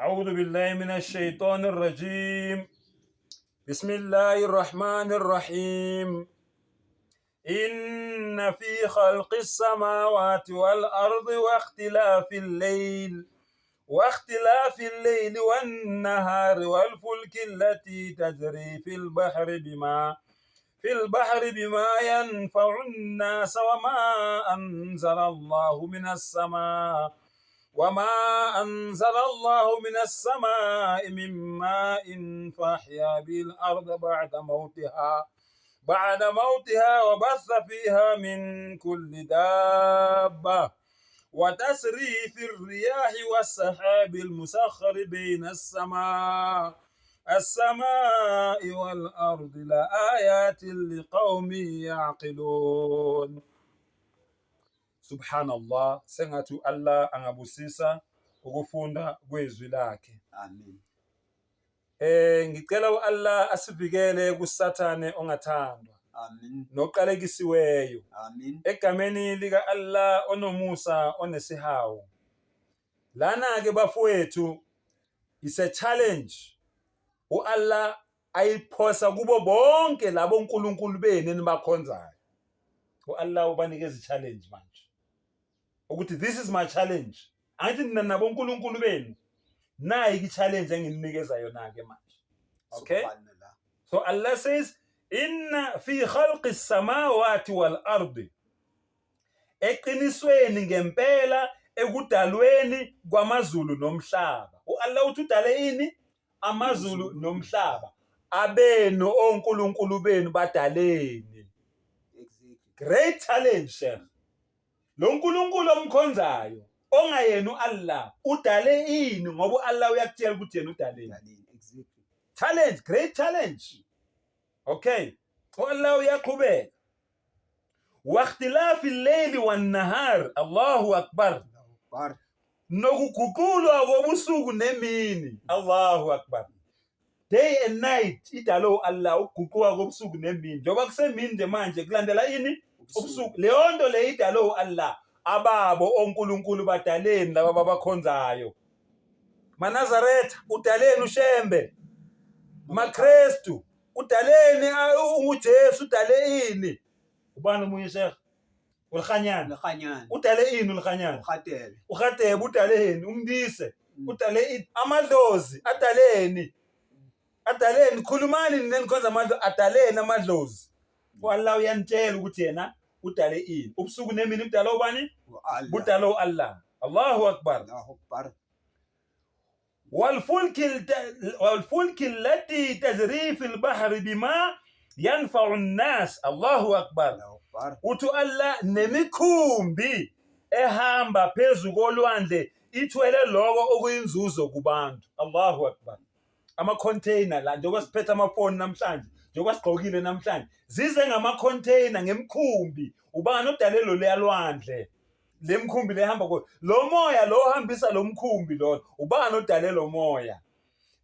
أعوذ بالله من الشيطان الرجيم. بسم الله الرحمن الرحيم. إن في خلق السماوات والأرض واختلاف الليل والنهار والفلك التي تجري في البحر بما ينفع الناس وما أنزل الله من السماء من ماء فأحيا به الأرض بعد موتها وبث فيها من كل دابة وتسريف الرياح والسحاب المسخر بين السماء والأرض لآيات لقوم يعقلون. Subhanallah, sengathi Allah angabusisa ukufunda kwezwi lakhe. Amen. Ngicela Allah asivikele kusathane ongathandwa. Amen. Noqalekisiweyo. Amen. Egameni lika Allah onomusa onesihawu. Lana ke bafowethu is a challenge. Allah ayiphosa kubo bonke labo uNkulunkulu benu enibakhonzayo. Allah ubanikeza i-challenge manje. Ukuthi this is my challenge. Angithi nina nabo uNkulunkulu benu nayi i-challenge engininikeza yona ke manje. Okay? So Allah says inna fi khalqi samawati wal ardi. Eqinisweni ngempela ekudalweni kwamazulu nomhlaba. Allah uthi udale ini? Amazulu nomhlaba. Abenu onkulunkulu benu badaleni. Great challenge, Sheikh. Lo nkulunkulu omkhonzayo ongayena uAllah udale ini ngoba uAllah uyakutshela ukuthi yena udaleni. Challenge, great challenge. Okay. uAllah uyaqhubeka. Waqtilafi al-layli wan-nahar. Allahu akbar. Nokuguqulwa kobusuku nemini. Allahu akbar. Day and night idalo Allah uguquka kobusuku nemini. Njoba kusemini nje manje kulandela ini? Ubusuku. Leyo nto le idalo Allah ababo onkulunkulu badaleni laba babakhonzayo. MaNazaretha udaleni uShembe. MaKristu udaleni uJesu udale ini? Ubani umunye Sheikh? Ulkhanyana. Udale ini ulkhanyana? Ukhatebe udaleni? Umndise udale ini? Amadlozi adaleni? Adaleni khulumani nenikhonza amadlozi adaleni amadlozi. Allah uyanitshela ukuthi yena udale ini? Ubusuku nemini udala ubani? Udala uAllah. Allahu akbar. والفلك التي تجري في البحر بما ينفع الناس. Allahu akbar. Uthi Allah nemikhumbi ehamba phezulu kolwandle ithwele lokho okuyinzuzo kubantu. Allahu akbar. Ama container la njengoba siphethe amafoni namhlanje, njengoba sigqokile namhlanje, zize ngama container ngemkhumbi. Ubani odalelo leyalwandle? Lemkhumbi lehamba lo moya lo ohambisa lo mkhumbi lo. Ubani odale lo moya?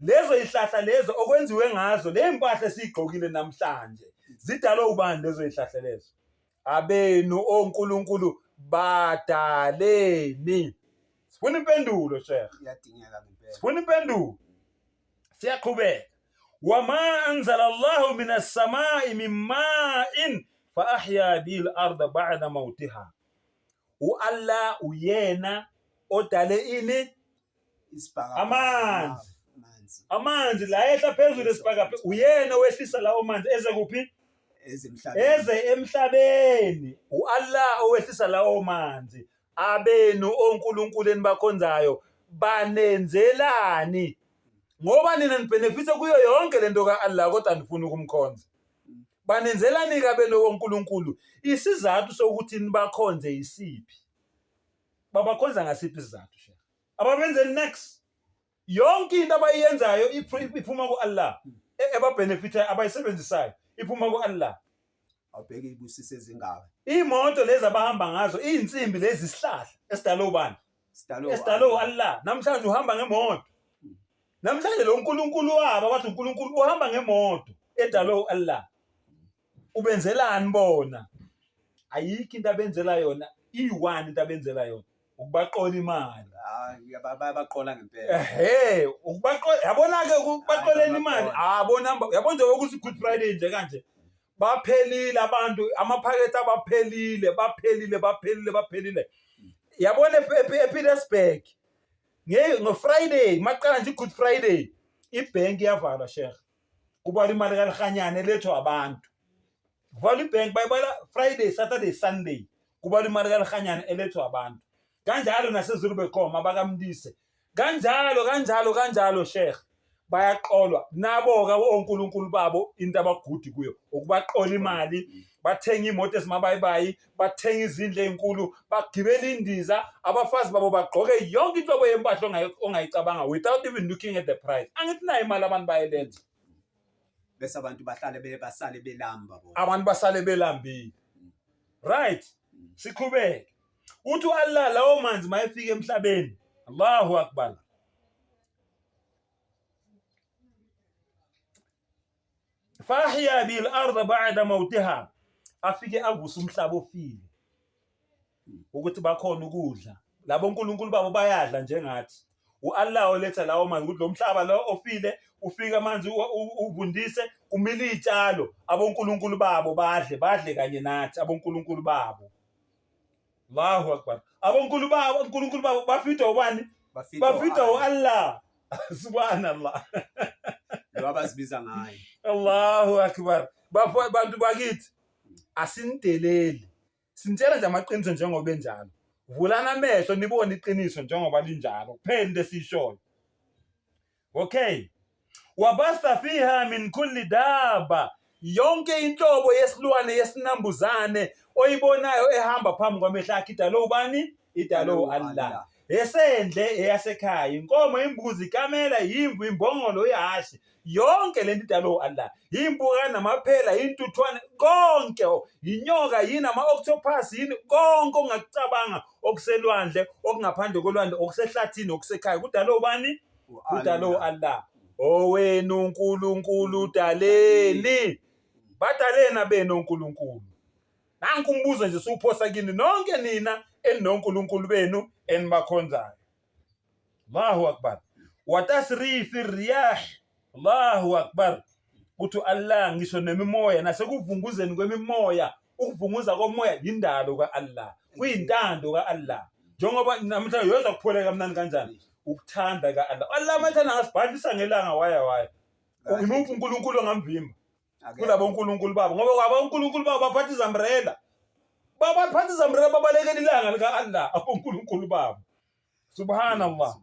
Lezo ihlahla lezo okwenziwe ngazo lempahla sigqokile namhlanje. Zidalo ubani lezo ihlahla lezo? Abenu onkulunkulu badaleni. Sifuna impendulo Sheikh. Iyadingeka ngempela. Sifuna impendulo. Siyaqhubeka. Wama anzala Allahu minas samai min ma'in fa ahya bil arda ba'da mautiha. uAllah uyena odale ini? Amanzi la ehla phezulu esibhakabhaka. Uyena owehlisa lawo manzi eze kuphi? Eze emhlabeni. uAllah owehlisa lawo manzi. Abenu onkulunkulu enibakhonzayo banenzelani? Ngoba nina nibenefithe kuyo yonke lento kaAllah kodwa nifuna ukumkhonza. Banenzelani kabeno onkulunkulu? Isizathu sokuthi nibakhonze isiphi? Babakhonza ngasiphi isizathu Sheikh? Ababenzeni next. Yonke into abayenzayo iphuma kuAllah. Ebabenefitha abayisebenzisayo iphuma kuAllah. Awubheke ibusise ezingaka. Imoto lezi abahamba ngazo, izinsimbi lezi isihlahla esidalo ubani? Esidalo Allah. Namhlanje uhamba ngemoto. Namhlanje lo uNkulunkulu wabo bathi uNkulunkulu uhamba ngemoto edalo Allah. Ubenzelani bona? Ayikho into abenzela yona, i1 into abenzela yona. ukubaqola imali. Hayi bayabaqola ngempela. Ukubaqola yabona ke ukubaqoleni imali. Yabona nje ukuthi Good Friday nje kanje. Baphelile abantu, amaphakethe baphelile. Yabona ePietersburg ngo-Friday maqala nje Good Friday ibhenki iyavalwa sheikh. Kuba imali kaLhanyane elethwa abantu. Kuvala ibhenki bayibala Friday, Saturday, Sunday. Kuba imali kaLhanyane elethwa abantu. Kanjalo naseZulubekom abakamlise. Kanjalo sheikh. Bayaqolwa nabo ke onkulunkulu babo into abagudi kuyo ukubaqola imali, bathenga imoto ezimabayibayi, bathenga izindlu ezinkulu, bagibela indiza, abafazi babo bagqoke yonke inhlobo yempahla ongayicabanga without even looking at the price. Angithi nayo imali abantu bayelenza. Bese abantu basale belamba bona. Abantu basale belambile. Right? Siqhubeke. Uthi Allah lawo manzi mayefika emhlabeni. Allahu Akbar. Fahiya bil arda ba'da mautiha. Afike avusa umhlaba ofile. Ukuthi bakhona ukudla. Labo onkulunkulu babo bayadla njengathi. uAllah oletha lawo manzi ukuthi lo mhlaba lo ofile ufika manje uvundise kumila izitshalo abonkulunkulu babo badle kanye nathi abonkulunkulu babo. Allahu Akbar. Abonkulunkulu babo bafitwa ubani? Bafitwa uAllah. Subhanallah. Lo abazibiza ngayo. Allahu Akbar. Bantu bakithi asindeleli. Sintshela nje amaqiniso njengoba enjalo. Vulana amehlo nibone iqiniso njengoba linjalo. Kuphela into esishoyo. Okay. Wabasa fiha min kulli daba. Yonke inhlobo yesilwane yesinambuzane oyibonayo ehamba phambi kwamehlo akhe idalo ubani? Idalo Allah. Esendle eyasekhaya, inkomo, imbuzi, ikamela, imvu, imbongolo, ihashe. Yonke lento idalo Allah. Imbuka namaphela, intuthwane, konke, inyoka, yini ama-octopus, yini konke ongakucabanga okuselwandle, okungaphandle kolwandle, okusehlathini, okusekhaya. Kudalo ubani? Kudalo Allah. Owena uNkulunkulu daleni. Badalena bena uNkulunkulu. Nanku umbuzo nje suphosa kini nonke nina enonkulunkulu benu enibakhonzayo. Allahu Akbar. Wa tasrifi riyah. Allahu Akbar. Uthi Allah ngisho nemimoya nasekuvunguzeni kwemimoya. Ukuvunguza komoya indalo kaAllah. Kuyintando kaAllah. Njengoba namhlanje uyezwa kupholeka kamnandi kanjani? Ukuthanda kaAllah. Allah mathana ngasibhalisa ngelanga waya. Ngimuphi uNkulunkulu ongamvimba? Kulabo uNkulunkulu babo ngoba kwabo uNkulunkulu babo baphatha izambrela. Baphatha izambrela babalekela ilanga lika Allah abonkulunkulu babo. Subhanallah.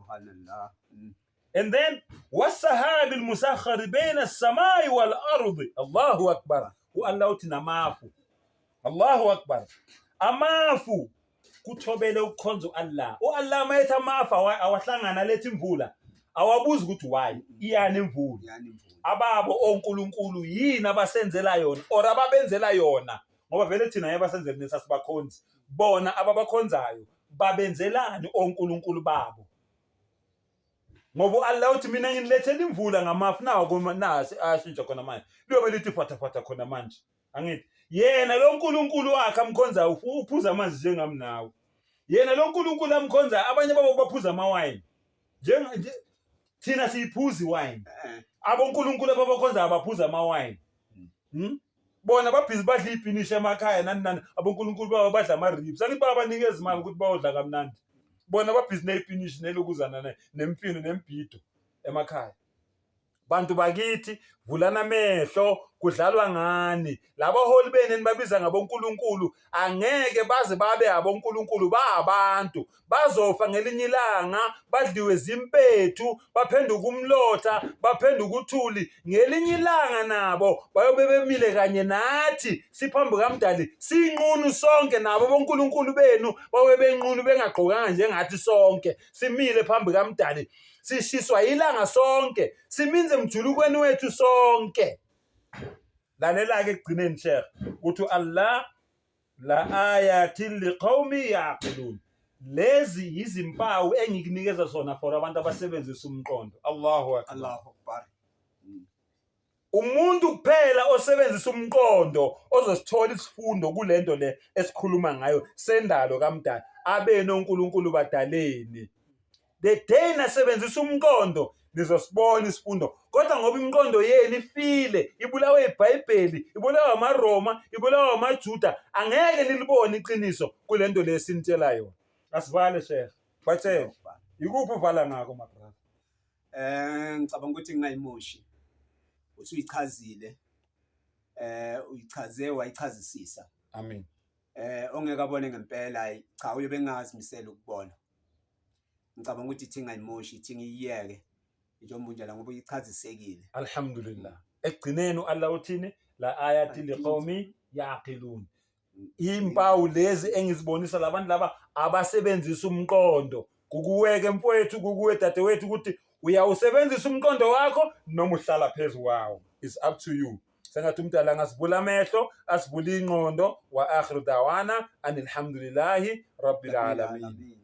And then wasahabi almusakhkhar bayna as-samai wal ardi. Allahu Akbar. Allah uthi namafu. Allahu Akbar. Amafu kuthobele ukukhonza uAllah. uAllah mayetha amafu awahlangana lethi imvula. Awabuzi ukuthi why iyani imvula. Ababo onkulunkulu yini abasenzela yona or ababenzela yona ngoba vele thina yabasenzela nesasibakhonzi bona ababakhonzayo babenzelani onkulunkulu babo ngoba Allah uthi mina nginilethela imvula ngamafu nawo nasi ashintsha khona manje liyobe lithi fatha khona manje angithi yena lo nkulunkulu wakhe amkhonzayo uphuza amanzi njengami nawe yena lo nkulunkulu amkhonzayo abanye babo baphuza amawine nje thina siyiphuza iwine abonkulunkulu ababakhonza abaphuza amawine. Bona babhizi badla ifinishe emakhaya nani abonkulunkulu babo badla ama-ribs. Angithi bayabanikeza imali ukuthi bayodla kamnandi. Bona babhizi nefinish nelokuzana nemfino nembhido emakhaya. Bantu bakithi vulana amehlo kudlalwa ngani. Labaholi benu babiza ngabonkulunkulu angeke baze babe abonkulunkulu babantu. Bazofa ngelinye ilanga badliwe zimpethu baphenduka umlotha baphenduka uthuli ngelinye ilanga nabo bayobe bemile kanye nathi siphambi kaMdali sinqunu sonke nabo bonkulunkulu benu bawe benqunu bengagqokanga njengathi sonke simile phambi kaMdali sishiswa ilanga sonke siminze mjulukweni wethu sonke. Lalela ke ekugcineni sheikh uthi Allah la ayatin liqaumi yaqilun. Lezi izimpawu engikunikeza zona for abantu abasebenzisa umqondo. Allahu Akbar. Umuntu kuphela osebenzisa umqondo ozosithola isifundo kulento le esikhuluma ngayo sendalo kaMdali. abe noNkulunkulu badaleni. The day nasebenzisa umqondo nizosibona isifundo, kodwa ngoba imiqondo yenu ifile, ibulawe iBhayibheli, ibulawa amaRoma, ibulawa amaJuda, angeke nilibone iqiniso kule nto lesinitshela yona. Asivale Sheikh, batshela ikuphi uvala ngako my brother? Ngicabanga ukuthi ngingayimoshi. Usuyichazile. Uyichaze wayichazisisa. Amen. Ongeke abone ngempela hayi cha uyobe engazimisela ukubona. Ngicabanga ukuthi ithi ngayimoshi, ithi ngiyiyeke njengoba njalo ngoba uyichazisekile. Alhamdulillah. Ekugcineni Allah uthini? La ayati liqawmi yaqilun. Impawu lezi engizibonisa labantu laba abasebenzisa umqondo. Kukuweke mfowethu, kukuwe dadewethu ukuthi uyawusebenzisa umqondo wakho noma uhlala phezulu wawo. It's up to you. Sengathi umntala angasivula amehlo, asivula ingqondo wa akhiru dawana anilhamdulillahi rabbil alamin.